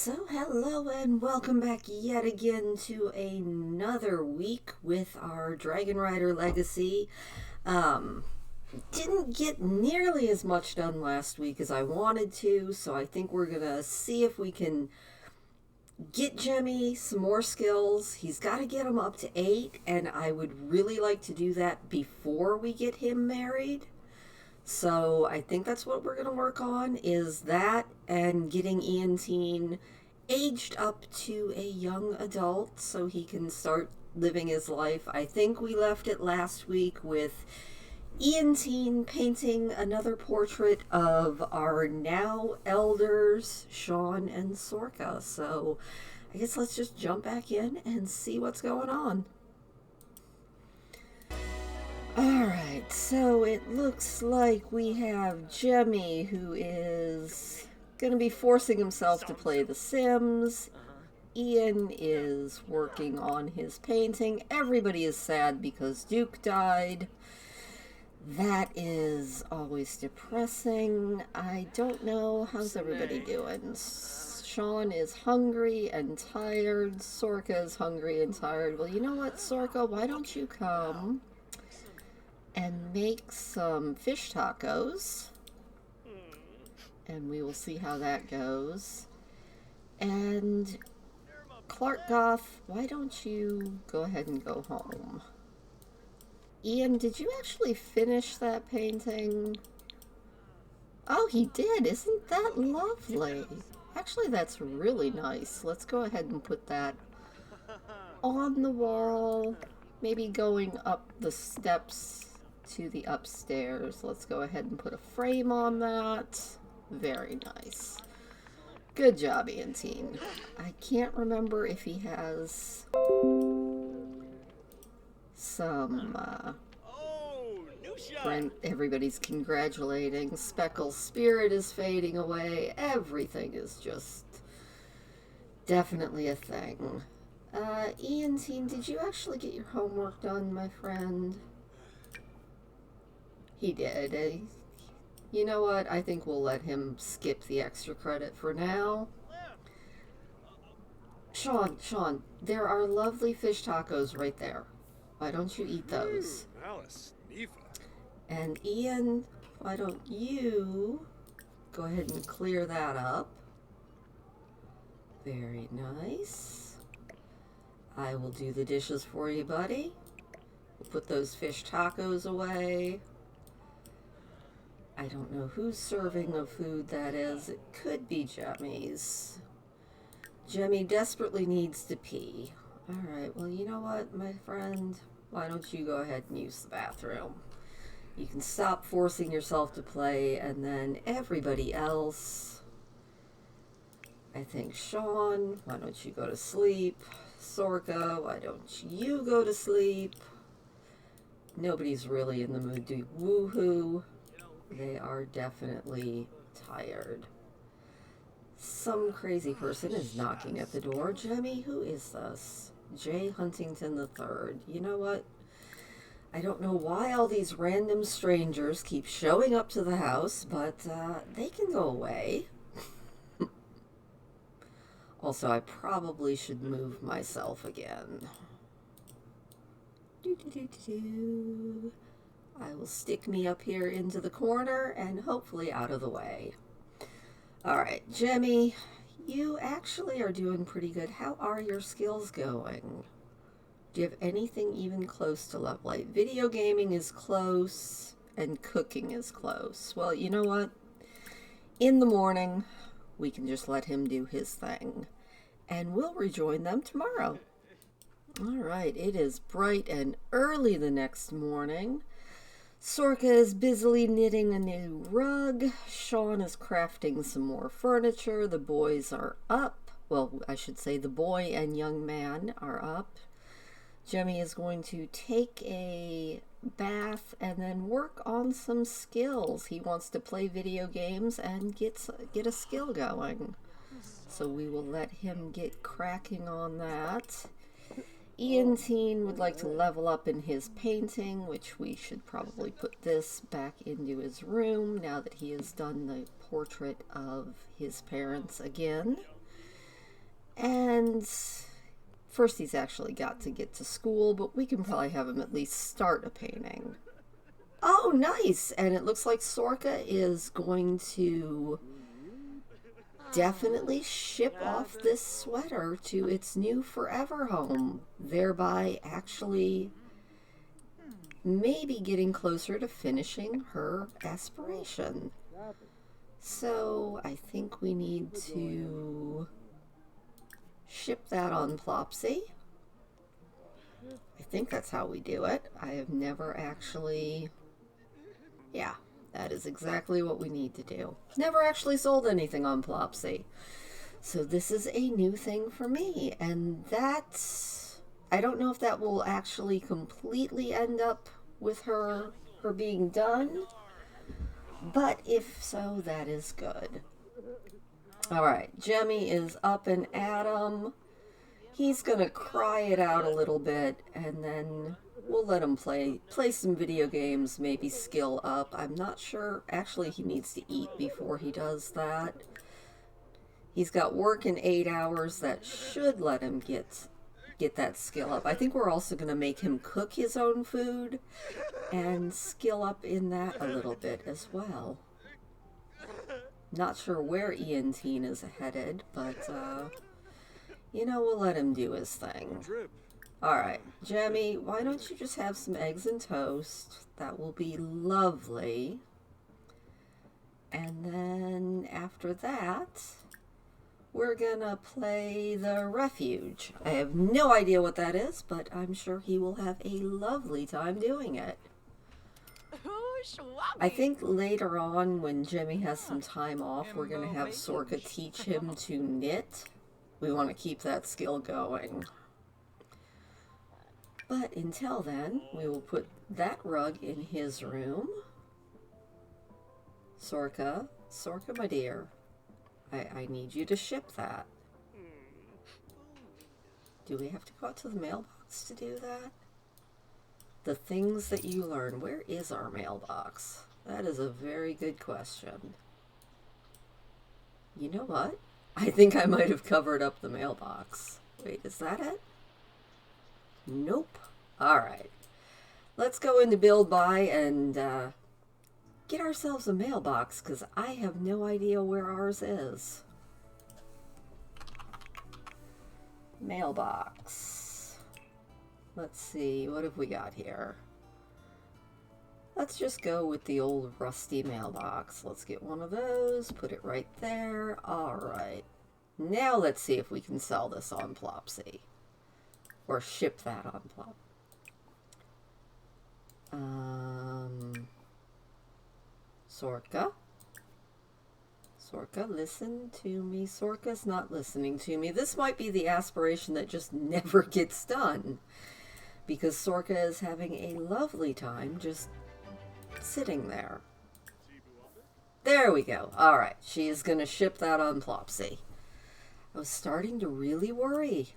So hello and welcome back yet again to another week with our Dragonrider Legacy. Um, didn't get nearly as much done last week as I wanted to, so I think we're gonna see if we can get Jemmy some more skills. He's got to get him up to 8, and I would really like to do that before we get him married. So I think that's what we're going to work on, is that and getting Ian Teen aged up to a young adult so he can start living his life. I think we left it last week with Ian Teen painting another portrait of our now elders, Sean and Sorka. So I guess let's just jump back in and see what's going on. Alright, so it looks like we have Jemmy, who is going to be forcing himself to play The Sims. Ian is working on his painting. Everybody is sad because Duke died. That is always depressing. I don't know. How's everybody doing? Sean is hungry and tired. Sorka is hungry and tired. Well, you know what, Sorka? Why don't you come and make some fish tacos, and we will see how that goes. And Clark Goth, why don't you go ahead and go home? Ian, did you actually finish that painting? Oh, he did. Isn't that lovely? Actually, that's really nice. Let's go ahead and put that on the wall, maybe going up the steps to the upstairs. Let's go ahead and put a frame on that. Very nice. Good job, Ian Teen. I can't remember if he has some everybody's congratulating. Speckle's spirit is fading away. Everything is just definitely a thing. Ian Teen, did you actually get your homework done, my friend? He did. You know what? I think we'll let him skip the extra credit for now. Sean, there are lovely fish tacos right there. Why don't you eat those? And Ian, why don't you go ahead and clear that up? Very nice. I will do the dishes for you, buddy. We'll put those fish tacos away. I don't know whose serving of food that is. It could be Jemmy's. Jemmy desperately needs to pee. Alright, well, you know what, my friend? Why don't you go ahead and use the bathroom? You can stop forcing yourself to play, and then everybody else. I think Sean, why don't you go to sleep? Sorka, why don't you go to sleep? Nobody's really in the mood to woohoo. They are definitely tired. Some crazy person is knocking at the door. Jemmy, who is this? J. Huntington III. You know what? I don't know why all these random strangers keep showing up to the house, but they can go away. Also, I probably should move myself again. I will stick me up here into the corner and hopefully out of the way. Alright, Jemmy, you actually are doing pretty good. How are your skills going? Do you have anything even close to lovely? Video gaming is close and cooking is close. Well, you know what? In the morning, we can just let him do his thing. And we'll rejoin them tomorrow. Alright, it is bright and early the next morning. Sorka is busily knitting a new rug. Sean is crafting some more furniture. The boys are up. Well, I should say the boy and young man are up. Jemmy is going to take a bath and then work on some skills. He wants to play video games and get a skill going. So we will let him get cracking on that. Ian Teen would like to level up in his painting, which we should probably put this back into his room now that he has done the portrait of his parents again. And first he's actually got to get to school, but we can probably have him at least start a painting. Oh, nice! And it looks like Sorka is going to definitely ship off this sweater to its new forever home, thereby actually maybe getting closer to finishing her aspiration. So I think we need to ship that on Plopsy. I think that's how we do it. I have never actually... Yeah, that is exactly what we need to do. Never actually sold anything on Plopsy. So this is a new thing for me, and that's... I don't know if that will actually completely end up with her being done, but if so, that is good. Alright, Jemmy is up and at 'em. He's gonna cry it out a little bit, and then we'll let him play some video games, maybe skill up. I'm not sure. Actually, he needs to eat before he does that. He's got work in 8 hours. That should let him get that skill up. I think we're also going to make him cook his own food and skill up in that a little bit as well. Not sure where Ian Teen is headed, but you know, we'll let him do his thing. Alright, Jemmy, why don't you just have some eggs and toast? That will be lovely. And then after that, we're gonna play the Refuge. I have no idea what that is, but I'm sure he will have a lovely time doing it. I think later on, when Jemmy has some time off, we're gonna have Sorka teach him to knit. We want to keep that skill going. But until then, we will put that rug in his room. Sorka, my dear, I need you to ship that. Do we have to go out to the mailbox to do that? The things that you learn. Where is our mailbox? That is a very good question. You know what? I think I might have covered up the mailbox. Wait, is that it? Nope. Alright. Let's go into Build By and get ourselves a mailbox, because I have no idea where ours is. Mailbox. Let's see, what have we got here? Let's just go with the old rusty mailbox. Let's get one of those, put it right there. Alright. Now let's see if we can sell this on Plopsy. Or ship that on Plop. Sorka? Sorka, listen to me. Sorka's not listening to me. This might be the aspiration that just never gets done. Because Sorka is having a lovely time just sitting there. There we go. Alright, she is going to ship that on Plopsy. I was starting to really worry.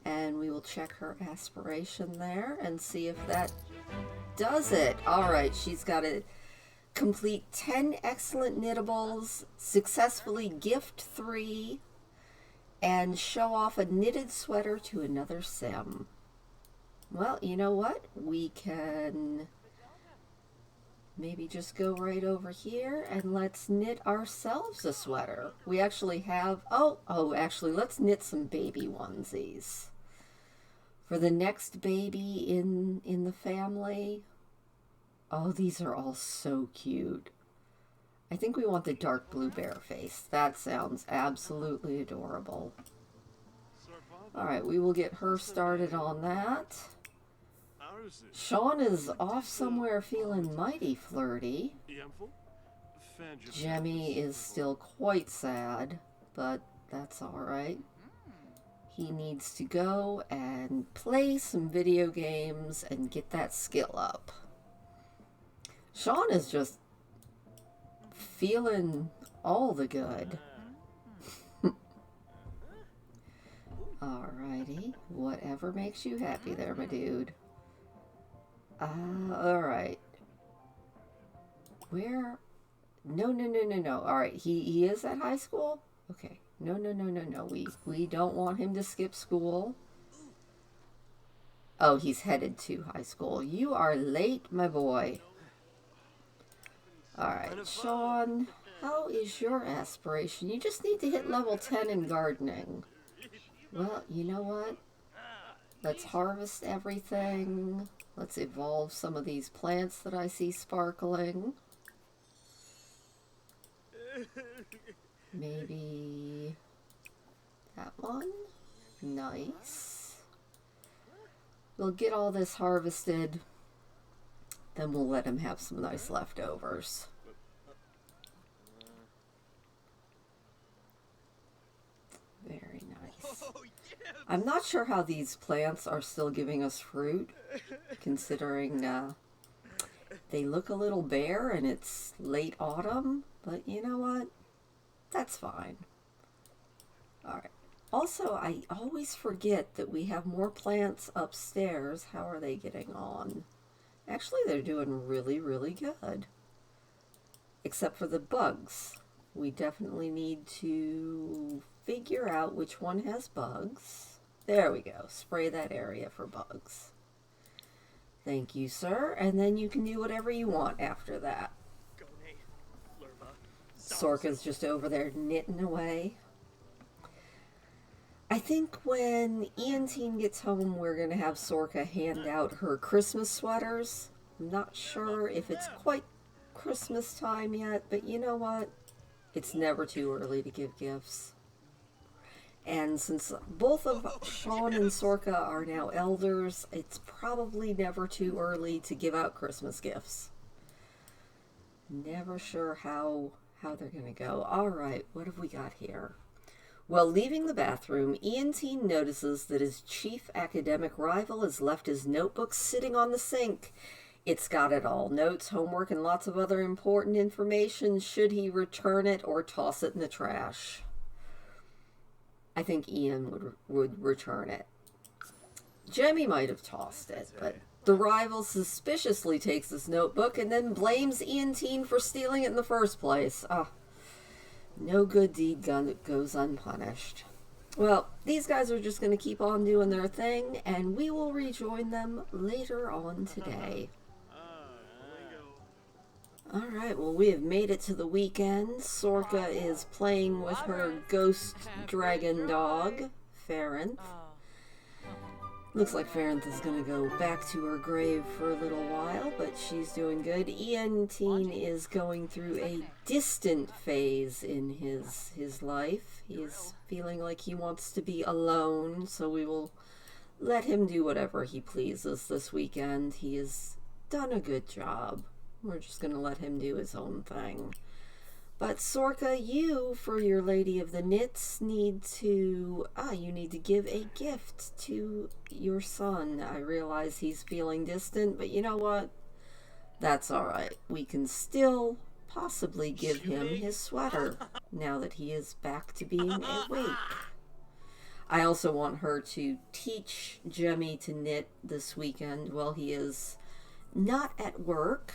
And we will check her aspiration there and see if that does it. Alright, she's got to complete 10 excellent knittables, successfully gift 3, and show off a knitted sweater to another sim. Well, you know what? We can maybe just go right over here and let's knit ourselves a sweater. We actually have, actually, let's knit some baby onesies. For the next baby in the family. Oh, these are all so cute. I think we want the dark blue bear face. That sounds absolutely adorable. Alright, we will get her started on that. Sean is off somewhere feeling mighty flirty. Jemmy is still quite sad, but that's alright. He needs to go and play some video games and get that skill up. Sean is just feeling all the good. Alrighty, whatever makes you happy there, my dude. Alright. Where? No. Alright, he is at high school? Okay. No, no, no, no, no. We don't want him to skip school. Oh, he's headed to high school. You are late, my boy. Alright, Sean, how is your aspiration? You just need to hit level 10 in gardening. Well, you know what? Let's harvest everything. Let's evolve some of these plants that I see sparkling. Maybe that one? Nice. We'll get all this harvested. Then we'll let him have some nice leftovers. Very nice. I'm not sure how these plants are still giving us fruit, considering they look a little bare and it's late autumn, but you know what? That's fine. Alright. Also, I always forget that we have more plants upstairs. How are they getting on? Actually, they're doing really, really good. Except for the bugs. We definitely need to figure out which one has bugs. There we go. Spray that area for bugs. Thank you, sir. And then you can do whatever you want after that. Sorka's just over there knitting away. I think when Ian gets home, we're going to have Sorka hand out her Christmas sweaters. I'm not sure if it's quite Christmas time yet, but you know what? It's never too early to give gifts. And since both of Sean and Sorka are now elders, it's probably never too early to give out Christmas gifts. Never sure how they're going to go. All right, what have we got here? While leaving the bathroom, Ian notices that his chief academic rival has left his notebook sitting on the sink. It's got it all. Notes, homework, and lots of other important information. Should he return it or toss it in the trash? I think Ian would return it. Jemmy might have tossed it, but the rival suspiciously takes his notebook and then blames Ian for stealing it in the first place. No good deed goes unpunished. Well, these guys are just going to keep on doing their thing, and we will rejoin them later on today. Alright, well, we have made it to the weekend. Sorka is playing with her ghost dragon dog, Farinth. Looks like Farinth is going to go back to her grave for a little while, but she's doing good. Ian is going through a distant phase in his life. He is feeling like he wants to be alone, so we will let him do whatever he pleases this weekend. He has done a good job. We're just going to let him do his own thing. But Sorka, you, for your Lady of the Knits, need to give a gift to your son. I realize he's feeling distant, but you know what? That's alright. We can still possibly give him his sweater, now that he is back to being awake. I also want her to teach Jemmy to knit this weekend while he is not at work.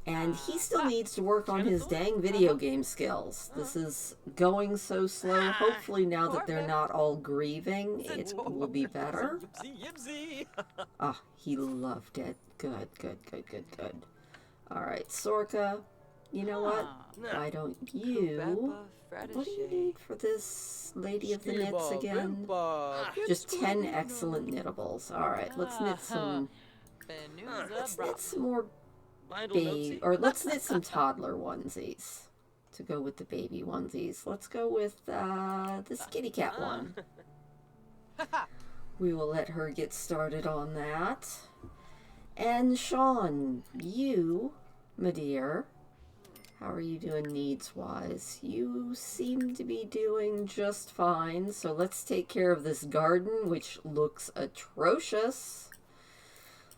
And he still needs to work on his dang video game skills. This is going so slow. Hopefully now that they're not all grieving, it will be better. Ah, he loved it. Good, good, good, good, good. Alright, Sorka, you know what? Why don't you... What do you need for this Lady of the Knits again? Just 10 excellent knittables. Alright, let's knit some... Let's knit some more... let's knit some toddler onesies to go with the baby onesies. Let's go with this kitty cat one. We will let her get started on that. And Sean, you, my dear, how are you doing needs-wise? You seem to be doing just fine, so let's take care of this garden, which looks atrocious.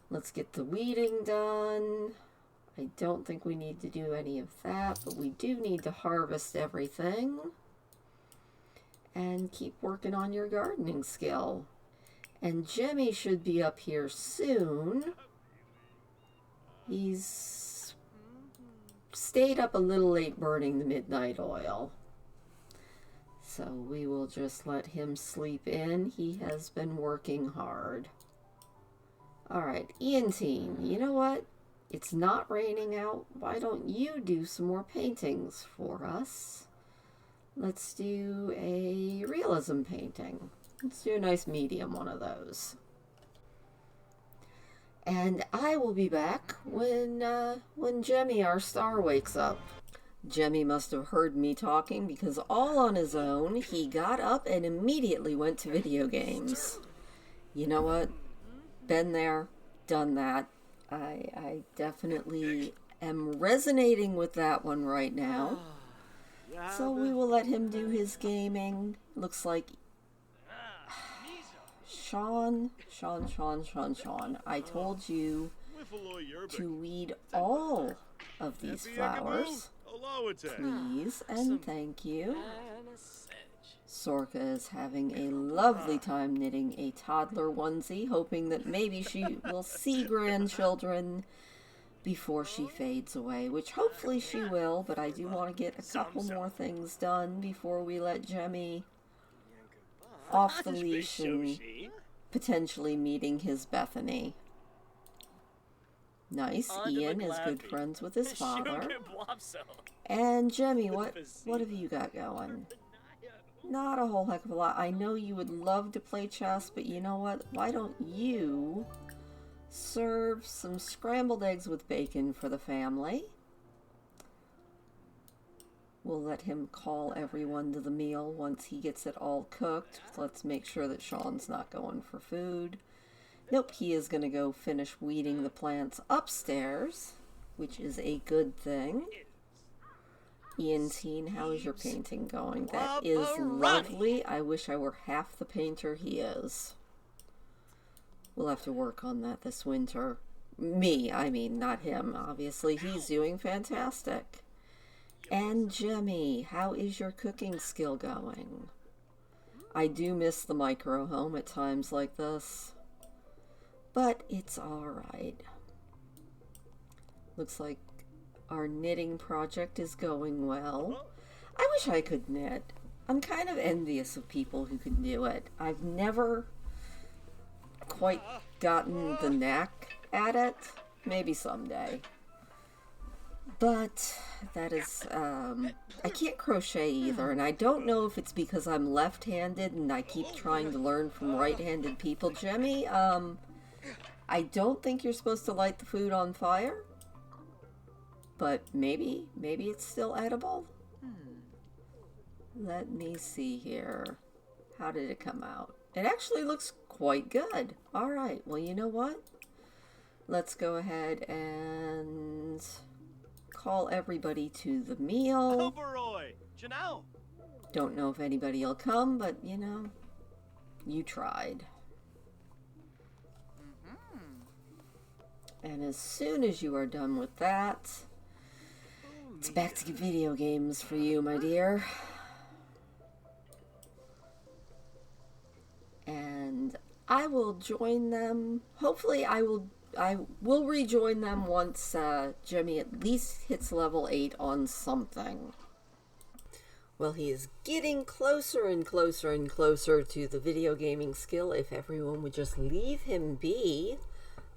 Let's get the weeding done. I don't think we need to do any of that, but we do need to harvest everything. And keep working on your gardening skill. And Jemmy should be up here soon. He's stayed up a little late burning the midnight oil. So we will just let him sleep in. He has been working hard. Alright, Ian Teen, you know what? It's not raining out. Why don't you do some more paintings for us? Let's do a realism painting. Let's do a nice medium one of those. And I will be back when Jemmy, our star, wakes up. Jemmy must have heard me talking because all on his own, he got up and immediately went to video games. You know what? Been there, done that. I definitely am resonating with that one right now. So we will let him do his gaming. Looks like Sean. I told you to weed all of these flowers. Please and thank you. Sorka is having a lovely time knitting a toddler onesie, hoping that maybe she will see grandchildren before she fades away, which hopefully she will, but I do want to get a couple more things done before we let Jemmy off the leash and potentially meeting his Bethany. Nice. Ian is good friends with his father. And Jemmy, what have you got going? Not a whole heck of a lot. I know you would love to play chess, but you know what? Why don't you serve some scrambled eggs with bacon for the family? We'll let him call everyone to the meal once he gets it all cooked. Let's make sure that Sean's not going for food. Nope, he is going to go finish weeding the plants upstairs, which is a good thing. Ian Teen, how is your painting going? That is lovely. I wish I were half the painter he is. We'll have to work on that this winter. Me, I mean, not him. Obviously, he's doing fantastic. And Jemmy, how is your cooking skill going? I do miss the micro home at times like this, but it's alright. Looks like our knitting project is going well. I wish I could knit. I'm kind of envious of people who can do it. I've never quite gotten the knack at it. Maybe someday. But that is, I can't crochet either, and I don't know if it's because I'm left-handed and I keep trying to learn from right-handed people. Jemmy, I don't think you're supposed to light the food on fire. But maybe it's still edible? Let me see here. How did it come out? It actually looks quite good. Alright, well, you know what? Let's go ahead and call everybody to the meal. Don't know if anybody will come, but, you know, you tried. And as soon as you are done with that, it's back to video games for you, my dear. And I will join them. Hopefully I will rejoin them once Jemmy at least hits level 8 on something. Well, he is getting closer and closer and closer to the video gaming skill. If everyone would just leave him be.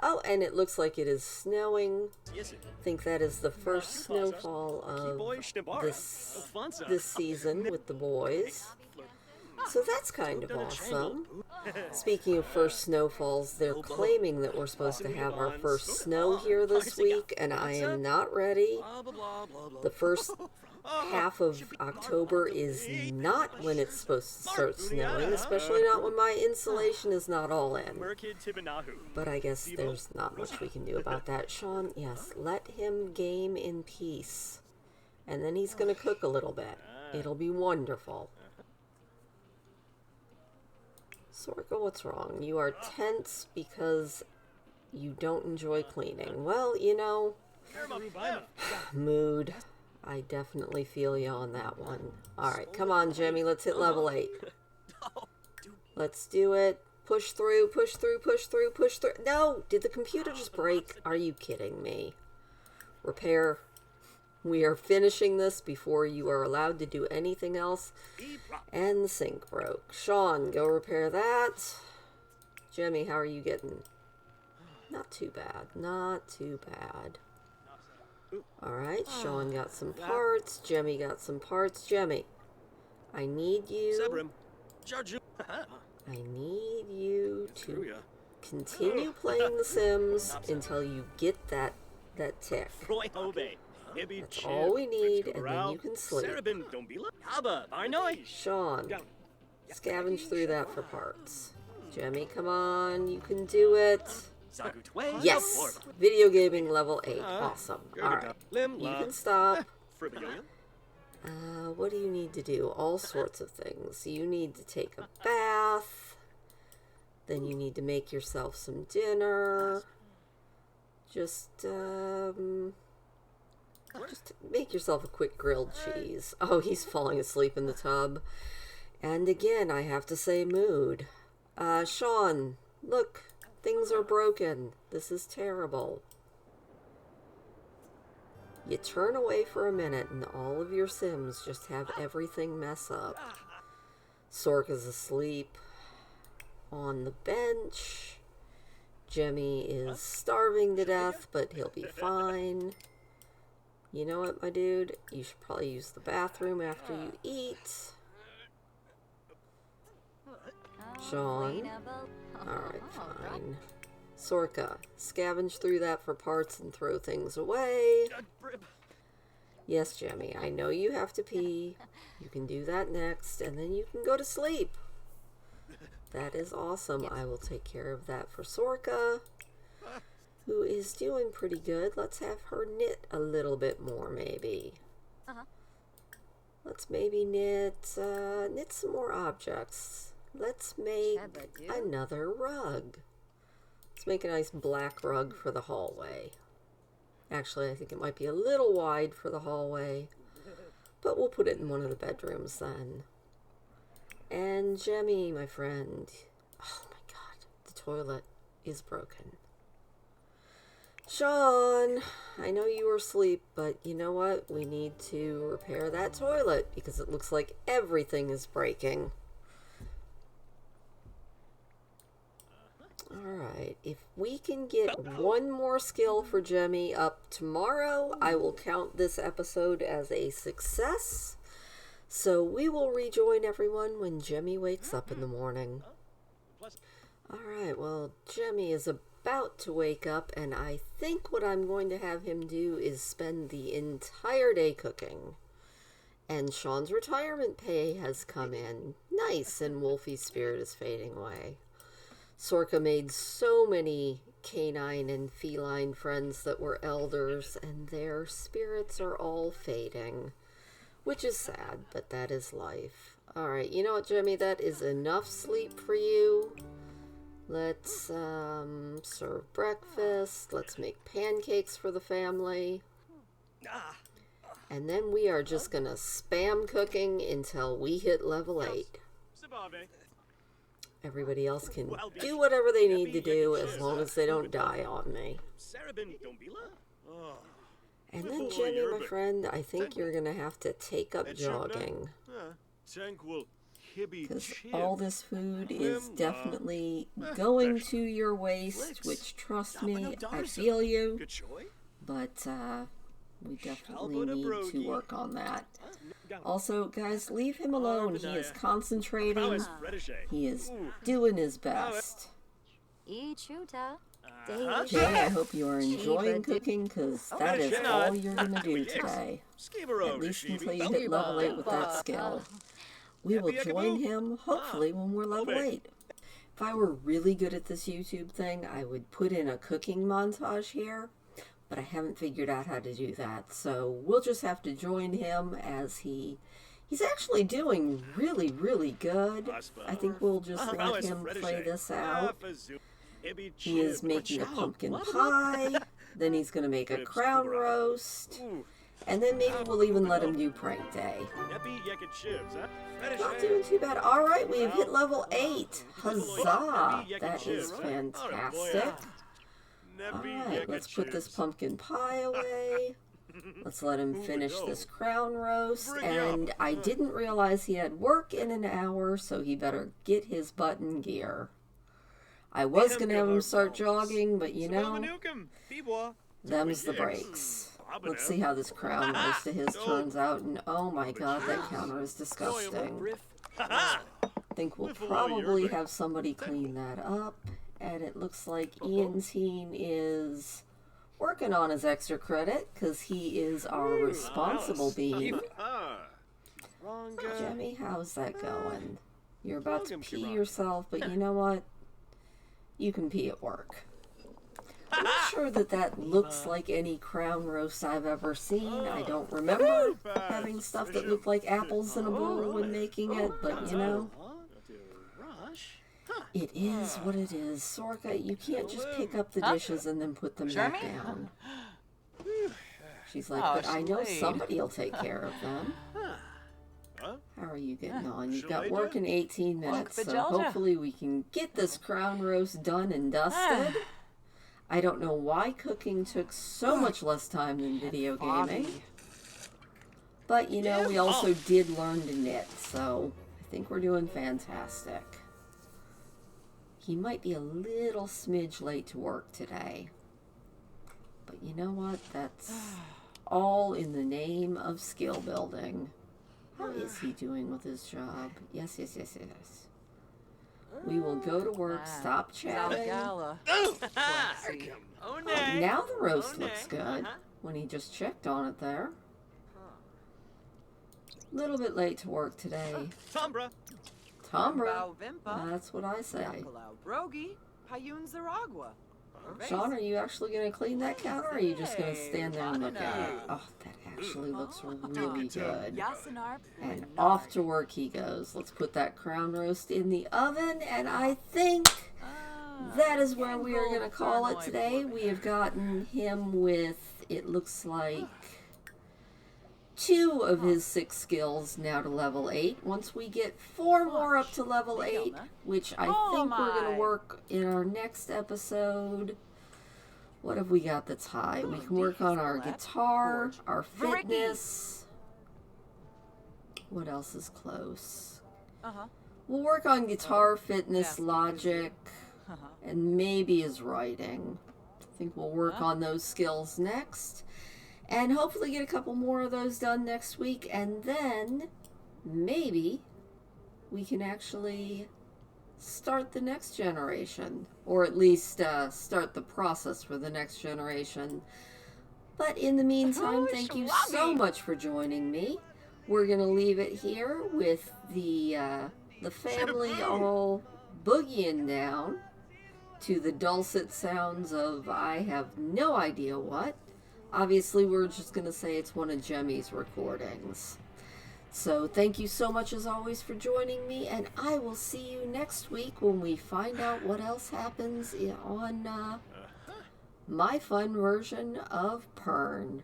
Oh, and it looks like it is snowing. I think that is the first snowfall of this season with the boys. So that's kind of awesome. Speaking of first snowfalls, they're claiming that we're supposed to have our first snow here this week, and I am not ready. The first half of October is not when it's supposed to start snowing, especially not when my insulation is not all in. But I guess there's not much we can do about that. Sean, yes, let him game in peace. And then he's going to cook a little bit. It'll be wonderful. Sorka, what's wrong? You are tense because you don't enjoy cleaning. Well, you know, mood. I definitely feel you on that one. Alright, come on, Jemmy. Let's hit level 8. Let's do it. Push through, push through, push through, push through. No! Did the computer just break? Are you kidding me? Repair. We are finishing this before you are allowed to do anything else. And the sink broke. Sean, go repair that. Jemmy, how are you getting? Not too bad. Not too bad. Alright, Sean got some parts. Jemmy got some parts. Jemmy, I need you. I need you to continue playing The Sims until you get that tick. That's all we need, and then you can sleep. Sean, scavenge through that for parts. Jemmy, come on, you can do it. Yes! Video gaming level 8. Awesome. Alright, you can stop. What do you need to do? All sorts of things. You need to take a bath. Then you need to make yourself some dinner. Just make yourself a quick grilled cheese. Oh, he's falling asleep in the tub. And again, I have to say mood. Sean, look, things are broken. This is terrible. You turn away for a minute and all of your Sims just have everything mess up. Sorka's asleep on the bench. Jemmy is starving to death, but he'll be fine. You know what, my dude? You should probably use the bathroom after you eat. Sean. Alright, fine. Sorka, scavenge through that for parts and throw things away. Yes, Jemmy, I know you have to pee. You can do that next, and then you can go to sleep. That is awesome. I will take care of that for Sorka, who is doing pretty good. Let's have her knit a little bit more, maybe. Let's maybe knit some more objects. Let's make another rug. Let's make a nice black rug for the hallway. Actually, I think it might be a little wide for the hallway, but we'll put it in one of the bedrooms then. And Jemmy, my friend. Oh my god, the toilet is broken. Sean, I know you were asleep, but you know what? We need to repair that toilet because it looks like everything is breaking. Alright, if we can get one more skill for Jemmy up tomorrow, I will count this episode as a success. So we will rejoin everyone when Jemmy wakes up in the morning. Alright, well, Jemmy is about to wake up, and I think what I'm going to have him do is spend the entire day cooking. And Sean's retirement pay has come in. Nice, and Wolfie's spirit is fading away. Sorka made so many canine and feline friends that were elders, and their spirits are all fading. Which is sad, but that is life. Alright, you know what, Jemmy? That is enough sleep for you. Let's serve breakfast. Let's make pancakes for the family. And then we are just going to spam cooking until we hit level 8. Everybody else can do whatever they need to do as long as they don't die on me. And then, Jemmy, my friend, I think you're going to have to take up jogging. Because all this food is definitely going to your waist, which, trust me, I feel you. But we definitely need to work on that. Also, guys, leave him alone. He is concentrating. He is doing his best. Jay, I hope you are enjoying cooking, because that is all you're going to do today. At least until you hit level 8 with that skill. We will join him, hopefully, when we're level 8. If I were really good at this YouTube thing, I would put in a cooking montage here, but I haven't figured out how to do that. So we'll just have to join him as he's actually doing really, really good. I think we'll just let him play this out. He is making a pumpkin pie, then he's going to make a crown roast, and then maybe we'll even let him do prank day. Not doing too bad. Alright, we've hit level 8. Huzzah! That is fantastic. Alright, let's put this pumpkin pie away. Let's let him finish this crown roast. And I didn't realize he had work in an hour, so he better get his butt in gear. I was going to have him start jogging, but you know, them's the breaks. Let's see how this crown roast of his turns out. And oh my god, that counter is disgusting. I think we'll probably have somebody clean that up. And it looks like Ian Teen is working on his extra credit because he is our responsible bean. Jemmy, how's that going? You're about to pee yourself, but you know what? You can pee at work. I'm not sure that that looks like any crown roast I've ever seen. I don't remember having stuff that looked like apples in a bowl when making it, but you know, it is what it is. Sorka, you can't just pick up the dishes and then put them back down. She's like, but I know somebody will take care of them. How are you getting on? You've got work in 18 minutes, so hopefully we can get this crown roast done and dusted. I don't know why cooking took so much less time than video gaming. But, you know, we also did learn to knit, so I think we're doing fantastic. He might be a little smidge late to work today. But you know what? That's all in the name of skill building. How is he doing with his job? Yes. We will go to work, stop chatting. Now the roast looks good, when he just checked on it there. A little bit late to work today. Tombra. That's what I say. Sean, are you actually going to clean that counter, or are you just going to stand there and look at it? Oh, that actually looks really good. And off to work he goes. Let's put that crown roast in the oven, and I think that is where we are going to call it today. We have gotten him with, it looks like, 2 of his 6 skills now to level 8. Once we get 4 more up to level 8, which I think we're going to work in our next episode. What have we got that's high? We can work on our guitar, our fitness. What else is close? We'll work on guitar, fitness, logic, and maybe his writing. I think we'll work on those skills next. And hopefully get a couple more of those done next week. And then maybe we can actually start the next generation. Or at least start the process for the next generation. But in the meantime, thank you so much for joining me. We're going to leave it here with the family all boogieing down to the dulcet sounds of I have no idea what. Obviously, we're just going to say it's one of Jemmy's recordings. So, thank you so much as always for joining me, and I will see you next week when we find out what else happens on my fun version of Pern.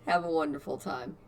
Have a wonderful time.